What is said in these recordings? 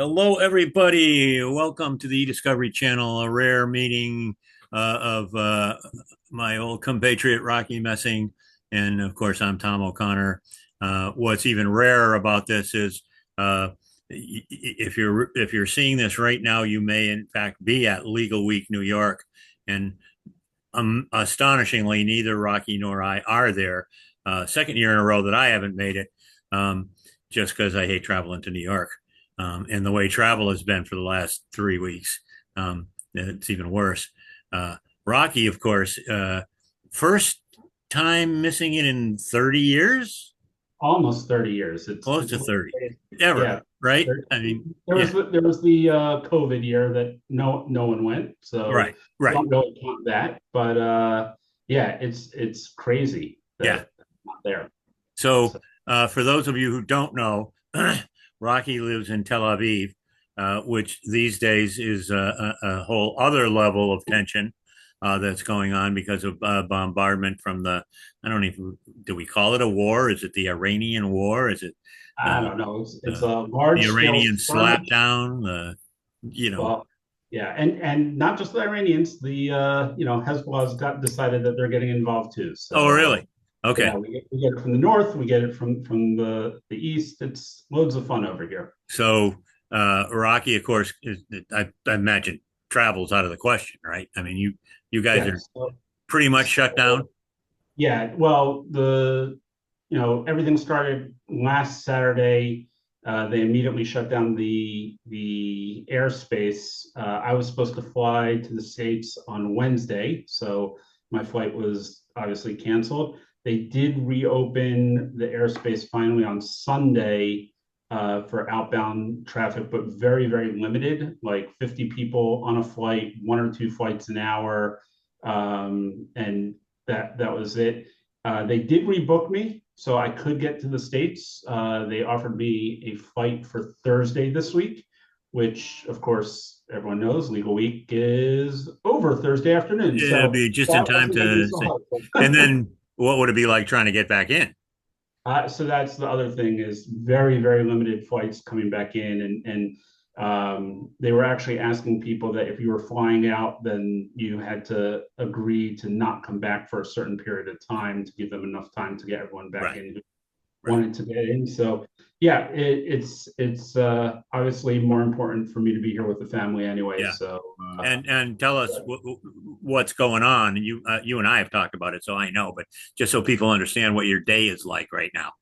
Hello, everybody. Welcome to the e-Discovery Channel, a rare meeting of my old compatriot Rocky Messing, and of course, I'm Tom O'Connor. What's even rarer about this is if you're seeing this right now, you may in fact be at Legal Week New York, and astonishingly, neither Rocky nor I are there. Second year in a row that I haven't made it, um, just because I hate traveling to New York. And the way travel has been for the last 3 weeks, it's even worse. Uh, Rocky, of course, first time missing it in 30 years, Almost 30 years. It's close it's to 30, yeah. ever, right? There, I mean, there was yeah, the COVID year that no one went, so right, right, don't really count that. But yeah, it's crazy yeah. that it's not there. So, So for those of you who don't know, Rocky lives in Tel Aviv, which these days is a whole other level of tension that's going on because of bombardment from the, I don't even, do we call it a war? Is it the Iranian war? Is it I the, don't know. It's the, a the large scale Iranian skirmish. slapdown? You know, Well, yeah, and not just the Iranians. The Hezbollah's got decided that they're getting involved too. oh, So really? Okay. yeah, we get it from the north, we get it from the east. It's loads of fun over here. So, Rocky, of course, I imagine travels out of the question, right? I mean, you guys Yeah. are pretty much shut down. Yeah. Well, everything started last Saturday. They immediately shut down the airspace. I was supposed to fly to the States on Wednesday, so my flight was obviously canceled. They did reopen the airspace finally on Sunday for outbound traffic, but very, very limited, like 50 people on a flight, one or two flights an hour. And that was it. They did rebook me, so I could get to the States. They offered me a flight for Thursday this week, which, of course, everyone knows Legal Week is over Thursday afternoon. It'll So be just in that time wasn't going to be to so say. And hard. then what would it be like trying to get back in? So that's the other thing is very, very limited flights coming back in. And they were actually asking people that if you were flying out, then you had to agree to not come back for a certain period of time to give them enough time to get everyone back Right, in right. wanted to get in. So yeah, it's obviously more important for me to be here with the family anyway. Yeah. So And tell us what's going on. You and I have talked about it, so I know. But just so people understand what your day is like right now.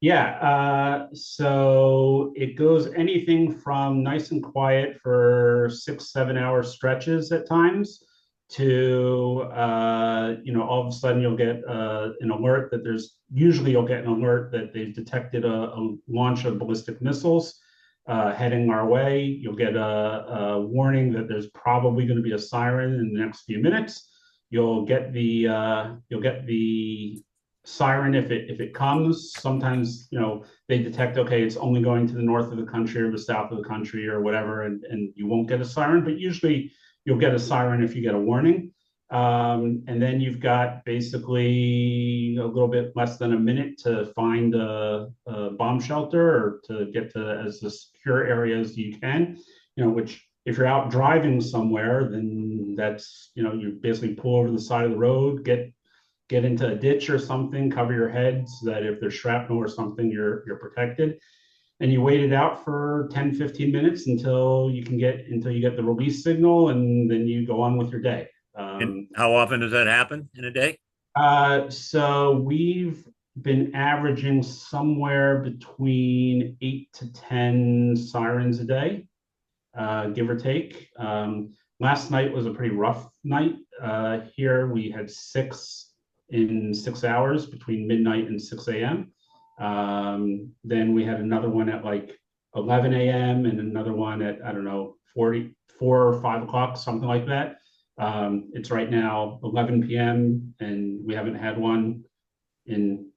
yeah, so it goes anything from nice and quiet for 6, 7 hour stretches at times to all of a sudden you'll get an alert that there's usually you'll get an alert that they've detected a launch of ballistic missiles heading our way. You'll get a warning that there's probably going to be a siren in the next few minutes. You'll get the siren if it comes. Sometimes they detect, okay, it's only going to the north of the country or the south of the country or whatever, and you won't get a siren, but usually you'll get a siren if you get a warning. And then you've got basically a little bit less than a minute to find a bomb shelter or to get to as secure area as you can, which if you're out driving somewhere, then that's, you basically pull over the side of the road, get into a ditch or something, cover your head so that if there's shrapnel or something, you're protected. And you wait it out for 10, 15 minutes until you get the release signal, and then you go on with your day. And Um, how often does that happen in a day? so we've been averaging somewhere between 8 to 10 sirens a day, give or take. Last night was a pretty rough night. Here we had six in 6 hours between midnight and 6 a.m. Then we had another one at like 11 a.m. and another one at, I don't know, 44 or 5 o'clock, something like that. It's right now 11 p.m. and we haven't had one in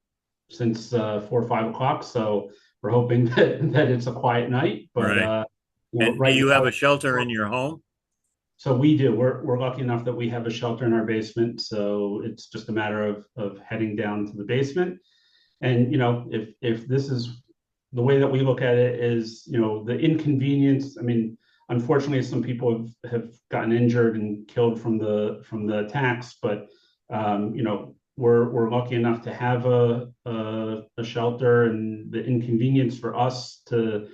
since 4 or 5 o'clock. So we're hoping that it's a quiet night. But Right. And do right you have now, a shelter in your home? so we do. We're lucky enough that we have a shelter in our basement. So it's just a matter of heading down to the basement. And if this is the way that we look at it is, the inconvenience. I mean, unfortunately, some people have gotten injured and killed from the attacks, but we're lucky enough to have a shelter, and the inconvenience for us to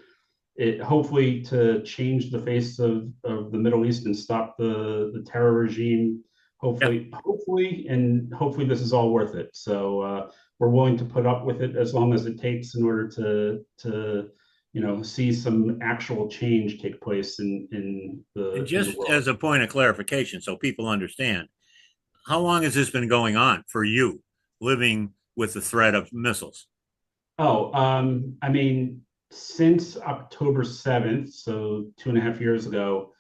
it hopefully to change the face of the Middle East and stop the terror regime. Yeah. Hopefully this is all worth it. So we're willing to put up with it as long as it takes in order to see some actual change take place And in the just world. as a point of clarification, so people understand, how long has this been going on for you, living with the threat of missiles? Oh, I mean, since October 7th, so 2.5 years ago,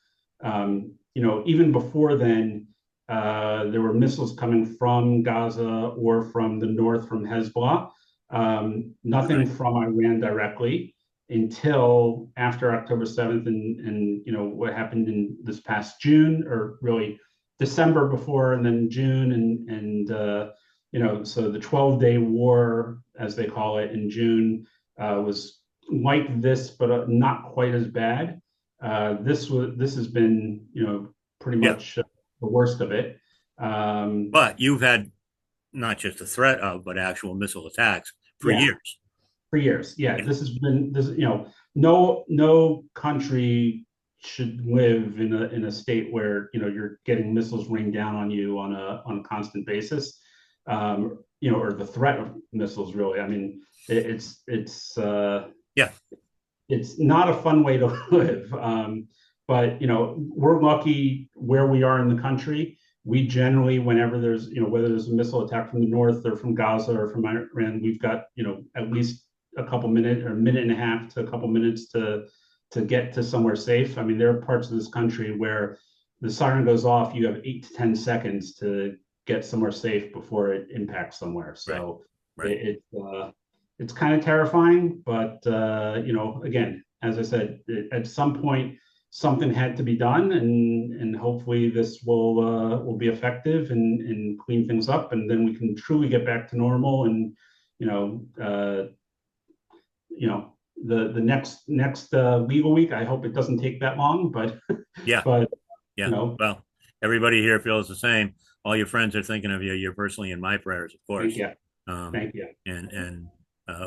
even before then, there were missiles coming from Gaza or from the north from Hezbollah. Nothing Right. from Iran directly until after October 7th, and what happened in this past June, or really December before, and then June, so the 12-day war, as they call it, in June was like this, but not quite as bad. This has been, pretty Yeah. much the worst of it. Um, But you've had not just the threat of, but actual missile attacks for yeah, years. for years. Yeah, Yeah. this has been this. No country should live in a state where you're getting missiles rained down on you on a constant basis, or the threat of missiles. Really, I mean, Yeah. it's not a fun way to live. But we're lucky where we are in the country. We generally, whenever there's, whether there's a missile attack from the north or from Gaza or from Iran, we've got, at least a couple minutes or a minute and a half to a couple minutes to get to somewhere safe. I mean, there are parts of this country where the siren goes off, you have 8 to 10 seconds to get somewhere safe before it impacts somewhere. Right. So Right. it's kind of terrifying, but again, as I said, at some point something had to be done, and hopefully this will be effective and clean things up, and then we can truly get back to normal. And you know, uh, you know, the next legal week, I hope it doesn't take that long, but Yeah. but you Yeah. know, Well, everybody here feels the same. All your friends are thinking of you. You're personally in my prayers, of thank course. you, Um, thank you, and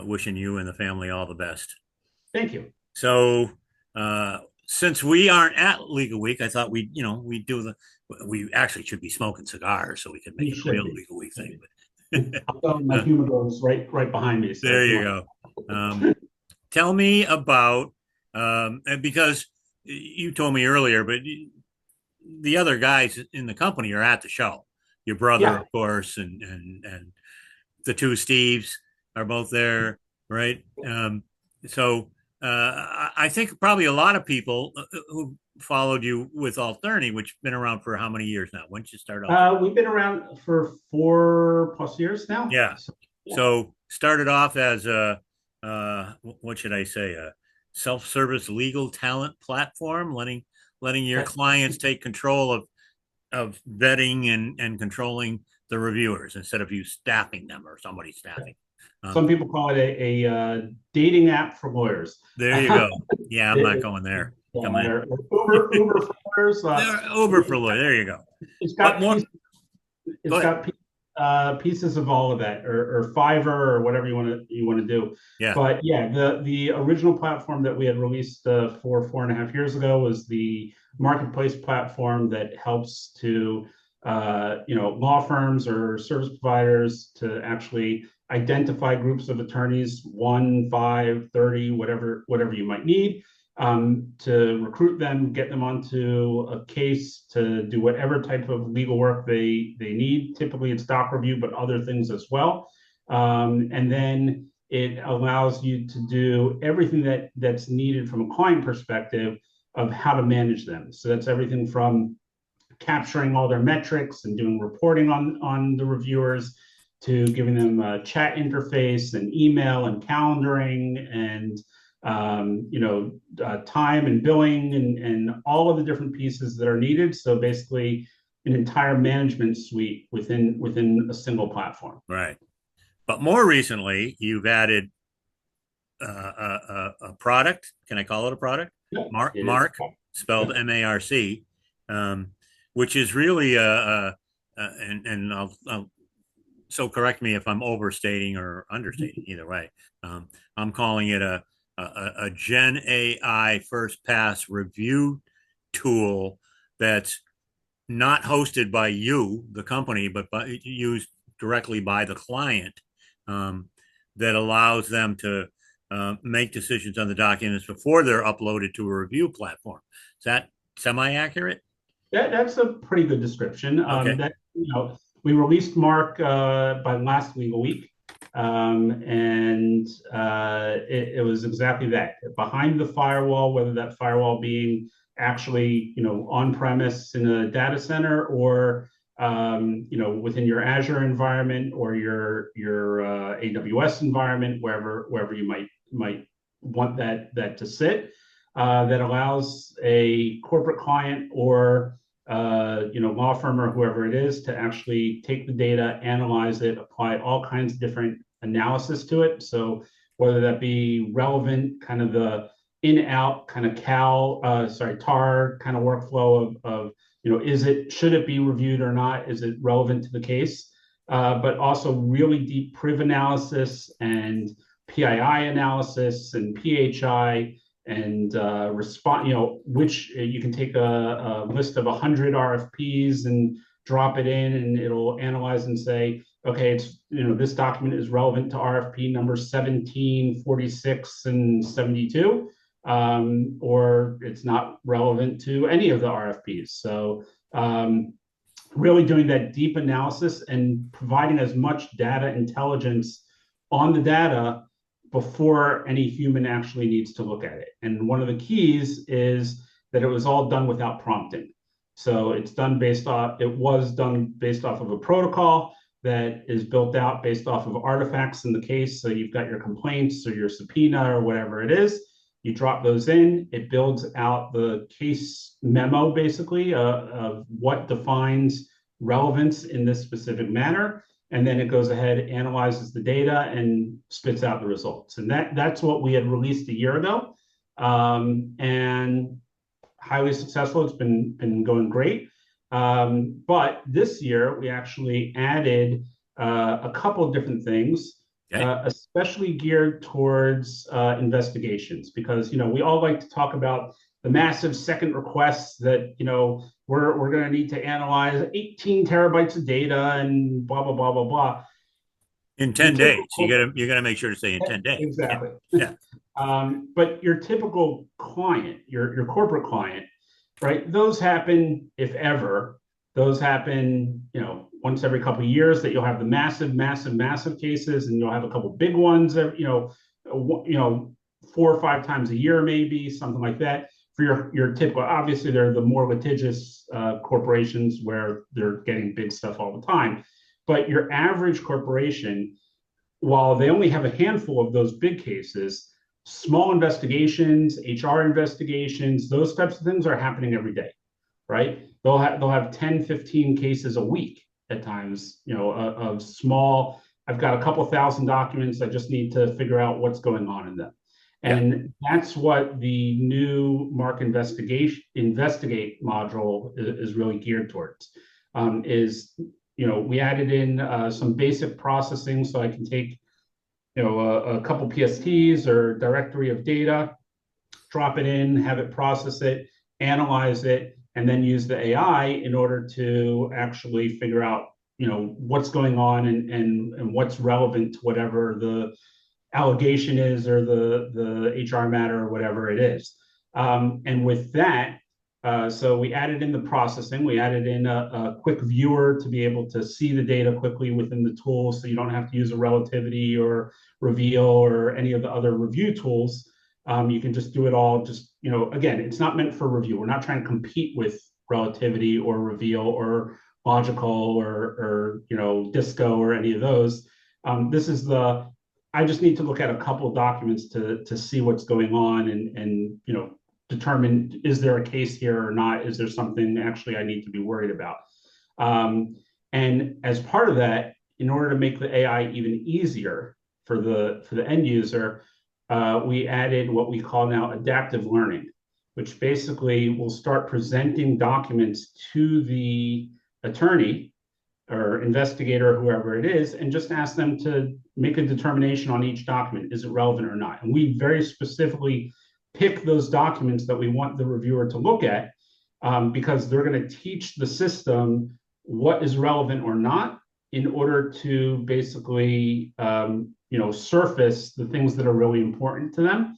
wishing you and the family all the best. thank you. So, uh, since we aren't at Legal Week, I thought we do we actually should be smoking cigars so we can make You it a should real be. Legal Week thing. I'll go, my But humidor is right behind me. So there if you you want, go. Tell me about, because you told me earlier, but the other guys in the company are at the show. Your brother, yeah. of course, and the two Steves are both there, right? So I think probably a lot of people who followed you with Altorney, which has been around for how many years now? When did you start Altorney? We've been around for 4+ years now. Yeah. So, yeah. So started off as a what should I say, a self-service legal talent platform, letting your That, clients take control of vetting and controlling the reviewers instead of you staffing them or somebody staffing. some Um, people call it a dating app for lawyers. there you go. Yeah, I'm not It, going there. Come in. or Uber for lawyers. There, Uber for lawyer. There you go. It's But got more. pieces. Go It's ahead. got pieces of all of that, or Fiverr, or whatever you want to do. Yeah. But yeah, the original platform that we had released 4.5 years ago was the marketplace platform that helps to law firms or service providers to actually identify groups of attorneys, 1, 5, 30, whatever you might need, to recruit them, get them onto a case to do whatever type of legal work they need. Typically, it's doc review, but other things as well. And then it allows you to do everything that's needed from a client perspective of how to manage them. So that's everything from capturing all their metrics and doing reporting on the reviewers, to giving them a chat interface and email and calendaring and time and billing and all of the different pieces that are needed. So basically, an entire management suite within a single platform. Right. But more recently, you've added a product. Can I call it a product? Yeah, Mark, it is. Mark, spelled Yeah. MARC, um, which is really and I'll so correct me if I'm overstating or understating. Either way, I'm calling it a Gen AI first pass review tool that's not hosted by you, the company, but used directly by the client, um, that allows them to make decisions on the documents before they're uploaded to a review platform. Is that semi accurate? That's a pretty good description. Okay. We released MARC by last legal week, and it was exactly that. Behind the firewall, whether that firewall being actually, on premise in a data center or within your Azure environment or your AWS environment, wherever you might want that to sit. That allows a corporate client or law firm or whoever it is to actually take the data, analyze it, apply all kinds of different analysis to it. So whether that be relevant, kind of the in-out kind of tar kind of workflow of should it be reviewed or not? Is it relevant to the case? But also really deep priv analysis and PII analysis and PHI and respond, which you can take a list of 100 RFPs and drop it in and it'll analyze and say, okay, this document is relevant to RFP number 17, 46, and 72, or it's not relevant to any of the RFPs. So really doing that deep analysis and providing as much data intelligence on the data before any human actually needs to look at it. And one of the keys is that it was all done without prompting. So it was done based off of a protocol that is built out based off of artifacts in the case. So you've got your complaints or your subpoena or whatever it is. You drop those in, it builds out the case memo basically of what defines relevance in this specific manner. And then it goes ahead, analyzes the data, and spits out the results. And that's what we had released a year ago, and highly successful. It's been going great. But this year we actually added a couple of different things, Okay. especially geared towards investigations, because we all like to talk about the massive second requests that we're going to need to analyze 18 terabytes of data and blah blah blah blah blah. In Your 10 days, typical you gotta make sure to say in 10 days. Yeah. exactly, Yeah. but your typical client, your corporate client, right? Those happen, if ever. Those happen, once every couple of years. That you'll have the massive, massive, massive cases, and you'll have a couple of big ones. Four or five times a year, maybe something like that. For your typical, obviously, they're the more litigious corporations where they're getting big stuff all the time. But your average corporation, while they only have a handful of those big cases, small investigations, HR investigations, those types of things are happening every day, right? They'll have 10, 15 cases a week at times, of small. I've got a couple thousand documents. I just need to figure out what's going on in them. Yeah. And that's what the new MARC investigate module is really geared towards. We added in some basic processing, so I can take a couple PSTs or directory of data, drop it in, have it process it, analyze it, and then use the AI in order to actually figure out what's going on and what's relevant to whatever the allegation is or the HR matter or whatever it is. And with that, so we added in the processing, we added in a quick viewer to be able to see the data quickly within the tool, so you don't have to use a relativity or reveal or any of the other review tools. You can just do it all. Again, it's not meant for review. We're not trying to compete with relativity or reveal or logical or disco or any of those. This is I just need to look at a couple of documents to see what's going on and determine, is there a case here or not? Is there something actually I need to be worried about? And as part of that, in order to make the AI even easier for the end user, we added what we call now adaptive learning, which basically will start presenting documents to the attorney or investigator, whoever it is, and just ask them to make a determination on each document. Is it relevant or not? And we very specifically pick those documents that we want the reviewer to look at, because they're going to teach the system what is relevant or not in order to basically surface the things that are really important to them.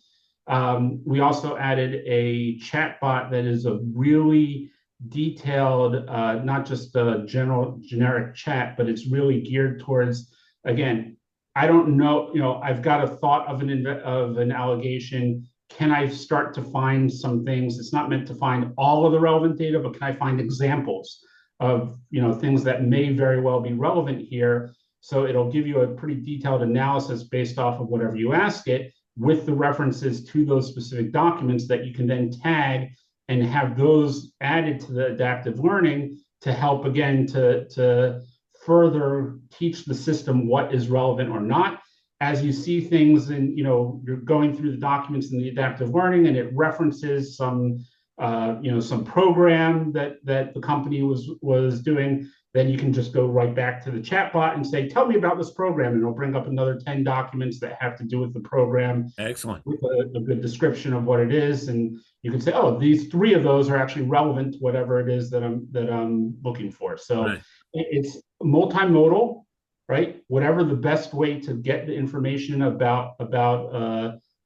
We also added a chat bot that is a really detailed, not just a generic chat, but it's really geared towards, again, I don't know, I've got a thought of an allegation. Can I start to find some things? It's not meant to find all of the relevant data, but can I find examples of things that may very well be relevant here? So it'll give you a pretty detailed analysis based off of whatever you ask it, with the references to those specific documents that you can then tag and have those added to the adaptive learning to help, again, to further teach the system what is relevant or not. As you see things and you're going through the documents in the adaptive learning and it references some some program that the company was doing, then you can just go right back to the chatbot and say, tell me about this program, and it'll bring up another 10 documents that have to do with the program. Excellent. With a good description of what it is, and you can say, oh, these 3 of those are actually relevant to whatever it is that I'm looking for. So right. It's multimodal, right? Whatever the best way to get the information about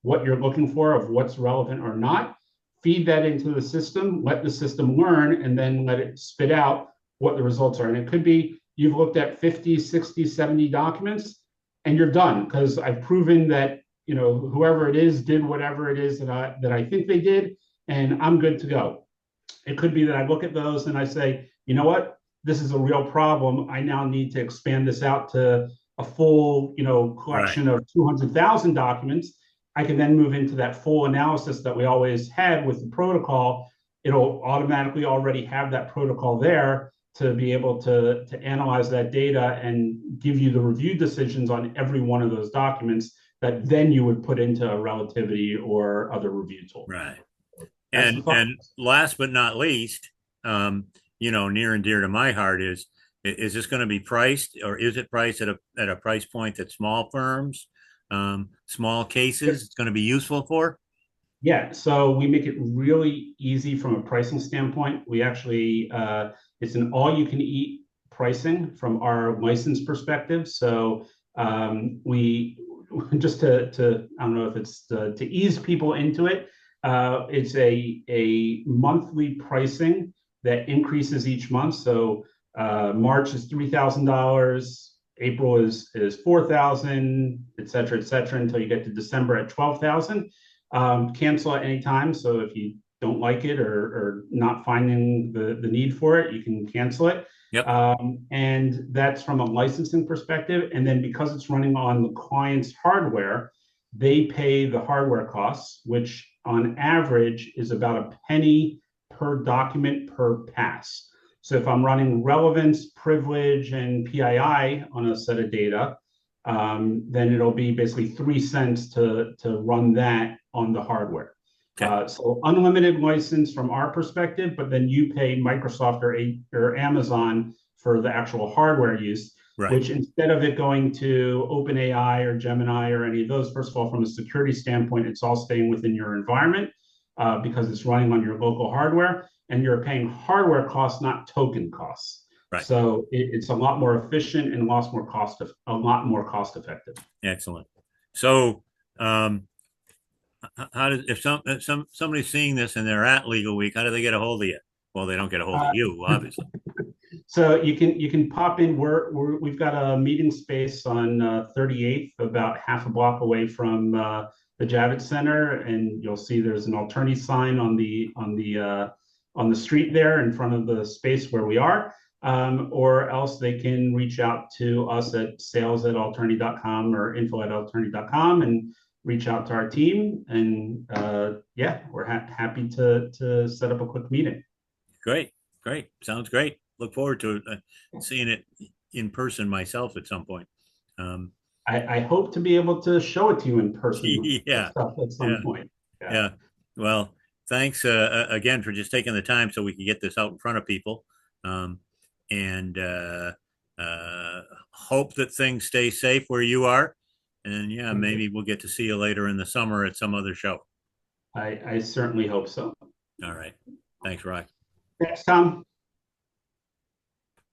what you're looking for, of what's relevant or not, feed that into the system, let the system learn, and then let it spit out what the results are. And it could be you've looked at 50, 60, 70 documents and you're done, because I've proven that whoever it is did whatever it is that I think they did, and I'm good to go. It could be that I look at those and I say, you know what, this is a real problem. I now need to expand this out to a full collection of 200,000 documents. I can then move into that full analysis that we always had with the protocol. It'll automatically already have that protocol there to be able to analyze that data and give you the review decisions on every one of those documents that then you would put into a relativity or other review tool. Right. And last but not least, near and dear to my heart is this going to be priced, or is it priced at a price point that small firms, small cases, it's going to be useful for? Yeah, so we make it really easy from a pricing standpoint. We actually, it's an all-you-can-eat pricing from our license perspective. So we just to I don't know if it's to ease people into it. It's a monthly pricing that increases each month. So March is $3,000. April is 4,000, et cetera, until you get to December at 12,000. Cancel at any time. So if you don't like it or not finding the need for it, you can cancel it. Yep. And that's from a licensing perspective. And then because it's running on the client's hardware, they pay the hardware costs, which on average is about a penny per document per pass. So if I'm running relevance, privilege, and PII on a set of data, then it'll be basically 3 cents to run that on the hardware. Okay. So unlimited license from our perspective, but then you pay Microsoft or Amazon for the actual hardware use, right, which instead of it going to OpenAI or Gemini or any of those, first of all, from a security standpoint, it's all staying within your environment because it's running on your local hardware, and you're paying hardware costs, not token costs. Right. So it's a lot more efficient and a lot more cost effective. Excellent. So how does if somebody's seeing this and they're at Legal Week, how do they get a hold of you? Well, they don't get a hold of you, obviously. So you can pop in. We've got a meeting space on 38th, about half a block away from the Javits Center, and you'll see there's an Altorney sign on the street there in front of the space where we are. Or else they can reach out to us at sales@altorney.com or info@altorney.com and reach out to our team. And we're happy to set up a quick meeting. Great. Sounds great. Look forward to seeing it in person myself at some point. I hope to be able to show it to you in person Yeah, stuff at yeah, some point. Yeah. yeah. Well, thanks again for just taking the time so we can get this out in front of people. Um, and uh, hope that things stay safe where you are. And yeah, Thank you. maybe we'll get to see you later in the summer at some other show. I certainly hope so. All right. Thanks, Rock. Thanks, Tom.